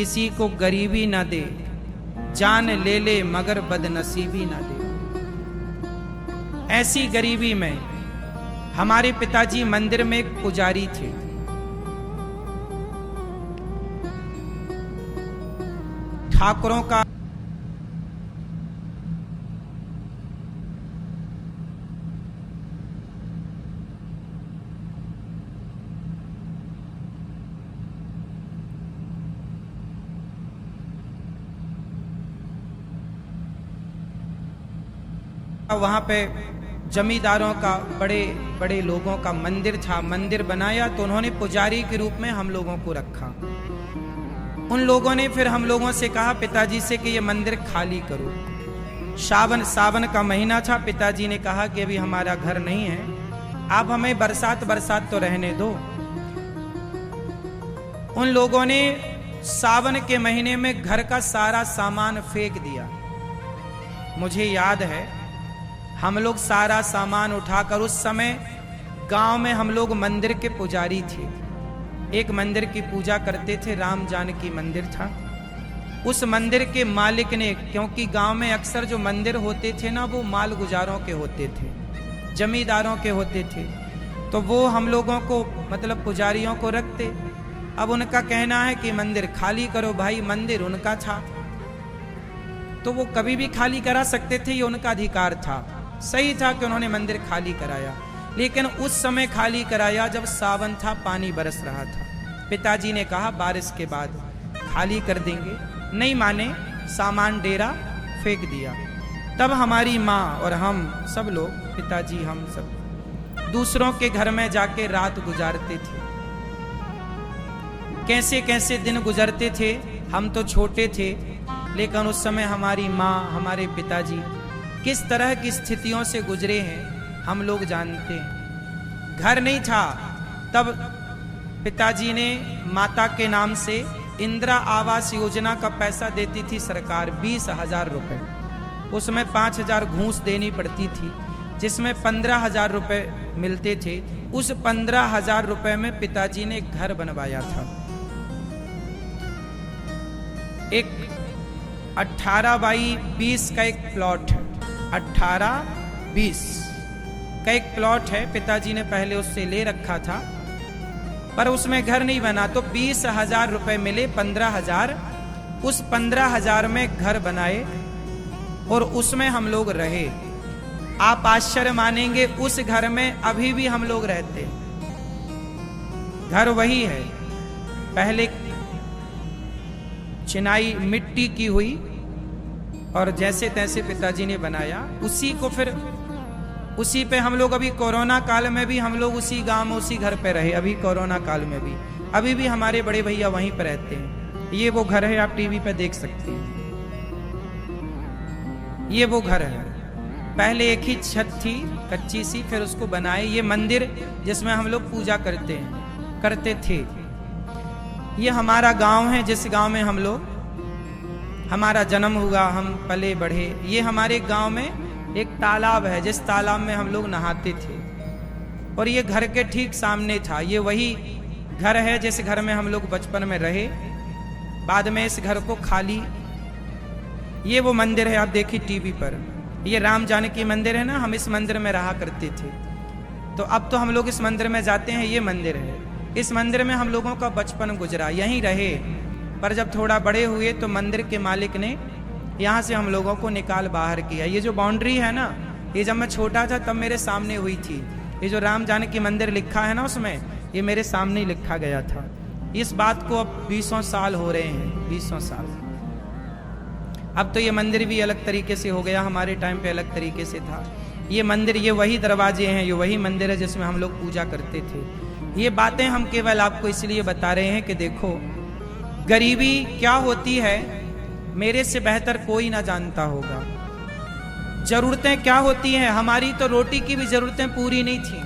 किसी को गरीबी ना दे, जान ले ले मगर बदनसीबी ना दे। ऐसी गरीबी में हमारे पिताजी मंदिर में एक पुजारी थे। ठाकुरों का वहां पे जमींदारों का, बड़े बड़े लोगों का मंदिर था। मंदिर बनाया तो उन्होंने पुजारी के रूप में हम लोगों को रखा। उन लोगों ने फिर हम लोगों से कहा पिताजी से कि ये मंदिर खाली करो। सावन का महीना था। पिताजी ने कहा कि अभी हमारा घर नहीं है, आप हमें बरसात तो रहने दो। उन लोगों ने सावन के महीने में घर का सारा सामान फेंक दिया। मुझे याद है हम लोग सारा सामान उठाकर, उस समय गांव में हम लोग मंदिर के पुजारी थे, एक मंदिर की पूजा करते थे, राम जानकी मंदिर था। उस मंदिर के मालिक ने, क्योंकि गांव में अक्सर जो मंदिर होते थे ना वो माल गुजारों के होते थे, जमींदारों के होते थे, तो वो हम लोगों को मतलब पुजारियों को रखते। अब उनका कहना है कि मंदिर खाली करो। भाई मंदिर उनका था तो वो कभी भी खाली करा सकते थे, ये उनका अधिकार था। सही था कि उन्होंने मंदिर खाली कराया, लेकिन उस समय खाली कराया जब सावन था, पानी बरस रहा था। पिताजी ने कहा बारिश के बाद खाली कर देंगे, नहीं माने, सामान डेरा फेंक दिया। तब हमारी माँ और हम सब लोग, पिताजी हम सब दूसरों के घर में जाके रात गुजारते थे। कैसे कैसे दिन गुजरते थे, हम तो छोटे थे, लेकिन उस समय हमारी माँ, हमारे पिताजी किस तरह की स्थितियों से गुजरे हैं हम लोग जानते हैं। घर नहीं था तब पिताजी ने माता के नाम से इंदिरा आवास योजना का पैसा देती थी सरकार, 20,000 रुपए। उसमें 5,000 घूस देनी पड़ती थी, जिसमें 15,000 रुपए मिलते थे। उस 15,000 रुपए में पिताजी ने एक घर बनवाया था। एक 18 बाई 20 का एक प्लॉट है, 18-20 का एक प्लॉट है। पिताजी ने पहले उससे ले रखा था, पर उसमें घर नहीं बना, तो 20,000 रुपए मिले, 15,000, उस 15,000 में घर बनाए और उसमें हम लोग रहे। आप आश्चर्य मानेंगे, उस घर में अभी भी हम लोग रहते हैं। घर वही है, पहले चिनाई मिट्टी की हुई और जैसे तैसे पिताजी ने बनाया, उसी को फिर उसी पे हम लोग, अभी कोरोना काल में भी हम लोग उसी गांव में उसी घर पे रहे। अभी कोरोना काल में भी अभी भी हमारे बड़े भैया वहीं पे रहते हैं। ये वो घर है, आप टीवी पे देख सकते हैं, ये वो घर है। पहले एक ही छत थी कच्ची सी, फिर उसको बनाए। ये मंदिर जिसमें हम लोग पूजा करते थे। ये हमारा गांव है, जिस गांव में हम लोग, हमारा जन्म हुआ, हम पले बढ़े। ये हमारे गांव में एक तालाब है, जिस तालाब में हम लोग नहाते थे, और ये घर के ठीक सामने था। ये वही घर है जिस घर में हम लोग बचपन में रहे। बाद में इस घर को खाली, ये वो मंदिर है, आप देखिए टीवी पर, ये राम जानकी मंदिर है ना, हम इस मंदिर में रहा करते थे। तो अब तो हम लोग इस मंदिर में जाते हैं, ये मंदिर है। इस मंदिर में हम लोगों का बचपन गुजरा, यहीं रहे। पर जब थोड़ा बड़े हुए तो मंदिर के मालिक ने यहाँ से हम लोगों को निकाल बाहर किया। ये जो बाउंड्री है ना, ये जब मैं छोटा था तब मेरे सामने हुई थी। ये जो राम जानकी मंदिर लिखा है ना उसमें, ये मेरे सामने ही लिखा गया था। इस बात को अब 20 साल हो रहे हैं, 20 साल। अब तो ये मंदिर भी अलग तरीके से हो गया, हमारे टाइम पे अलग तरीके से था। ये मंदिर, ये वही दरवाजे हैं, ये वही मंदिर है जिसमें हम लोग पूजा करते थे। ये बातें हम केवल आपको इसलिए बता रहे हैं कि देखो गरीबी क्या होती है, मेरे से बेहतर कोई ना जानता होगा। जरूरतें क्या होती हैं, हमारी तो रोटी की भी जरूरतें पूरी नहीं थी,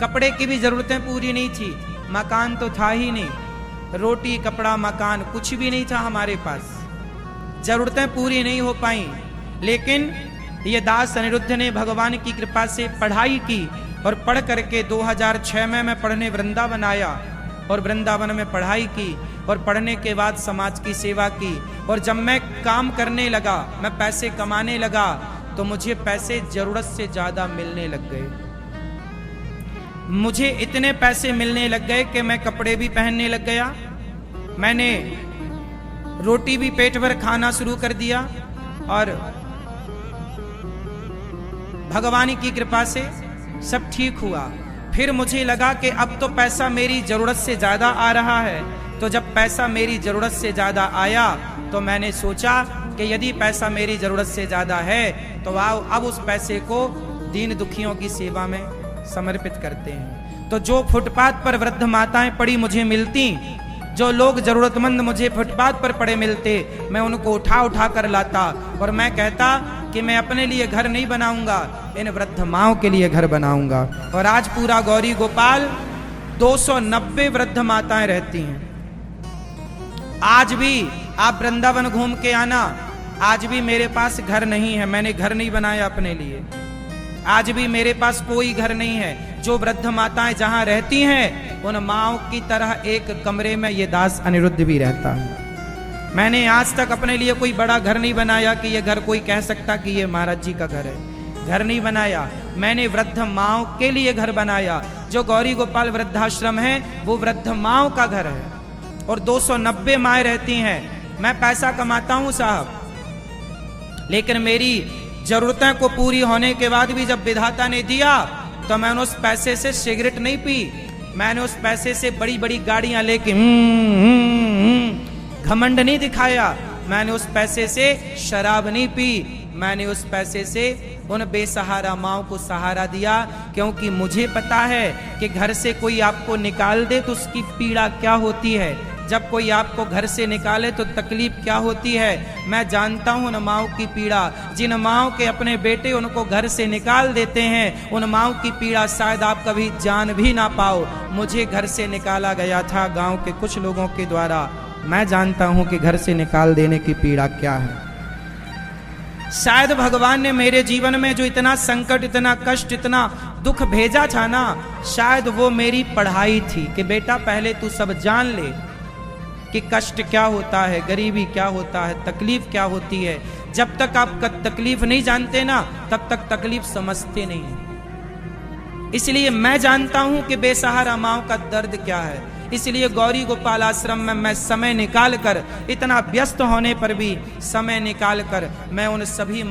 कपड़े की भी जरूरतें पूरी नहीं थी, मकान तो था ही नहीं। रोटी, कपड़ा, मकान कुछ भी नहीं था हमारे पास, जरूरतें पूरी नहीं हो पाई। लेकिन ये दास अनिरुद्ध ने भगवान की कृपा से पढ़ाई की और पढ़ करके 2006 में मैं पढ़ने वृंदावन आया। और वृंदावन में पढ़ाई की और पढ़ने के बाद समाज की सेवा की। और जब मैं काम करने लगा, मैं पैसे कमाने लगा, तो मुझे पैसे जरूरत से ज्यादा मिलने लग गए। मुझे इतने पैसे मिलने लग गए कि मैं कपड़े भी पहनने लग गया, मैंने रोटी भी पेट भर खाना शुरू कर दिया, और भगवान की कृपा से सब ठीक हुआ। फिर मुझे लगा कि अब तो पैसा मेरी जरूरत से ज्यादा आ रहा है। तो जब पैसा मेरी जरूरत से ज्यादा आया तो मैंने सोचा कि यदि पैसा मेरी जरूरत से ज्यादा है तो आओ अब उस पैसे को दीन दुखियों की सेवा में समर्पित करते हैं। तो जो फुटपाथ पर वृद्ध माताएं पड़ी मुझे मिलती, जो लोग जरूरतमंद मुझे फुटपाथ पर पड़े मिलते, मैं उनको उठा उठा कर लाता और मैं कहता कि मैं अपने लिए घर नहीं बनाऊंगा, इन वृद्ध माओं के लिए घर बनाऊंगा। और आज पूरा गौरी गोपाल 290 वृद्ध माताएं रहती हैं। आज भी आप वृंदावन घूम के आना, आज भी मेरे पास घर नहीं है, मैंने घर नहीं बनाया अपने लिए। आज भी मेरे पास कोई घर नहीं है। जो वृद्ध माताएं जहां रहती हैं उन माओं की तरह एक कमरे में ये दास अनिरुद्ध भी रहता है। मैंने आज तक अपने लिए कोई बड़ा घर नहीं बनाया कि ये घर कोई कह सकता कि ये महाराज जी का घर है। घर नहीं बनाया, मैंने वृद्ध माओं के लिए घर बनाया। जो गौरी गोपाल वृद्धाश्रम है वो वृद्ध माओं का घर है और 290 माएँ रहती हैं। मैं पैसा कमाता हूं साहब, लेकिन मेरी जरूरतें को पूरी होने के बाद भी जब विधाता ने दिया तो मैंने उस पैसे से सिगरेट नहीं पी, मैंने उस पैसे से बड़ी बड़ी गाड़ियां लेके घमंड नहीं दिखाया, मैंने उस पैसे से शराब नहीं पी, मैंने उस पैसे से उन बेसहारा माओं को सहारा दिया। क्योंकि मुझे पता है कि घर से कोई आपको निकाल दे तो उसकी पीड़ा क्या होती है, जब कोई आपको घर से निकाले तो तकलीफ क्या होती है। मैं जानता हूं उन माओं की पीड़ा, जिन माओं के अपने बेटे उनको घर से निकाल देते हैं, उन माओं की पीड़ा शायद आप कभी जान भी ना पाओ। मुझे घर से निकाला गया था गांव के कुछ लोगों के द्वारा, मैं जानता हूं कि घर से निकाल देने की पीड़ा क्या है। शायद भगवान ने मेरे जीवन में जो इतना संकट, इतना कष्ट, इतना दुख भेजा था ना, शायद वो मेरी पढ़ाई थी कि बेटा पहले तू सब जान ले कि कष्ट क्या होता है, गरीबी क्या होता है, तकलीफ क्या होती है। जब तक आप तकलीफ नहीं जानते ना तब तक तकलीफ समझते नहीं है। इसलिए मैं जानता हूं कि बेसहारा माओं का दर्द क्या है। इसलिए गौरी गोपाल आश्रम में मैं समय निकाल कर, इतना व्यस्त होने पर भी समय निकाल कर मैं उन सभी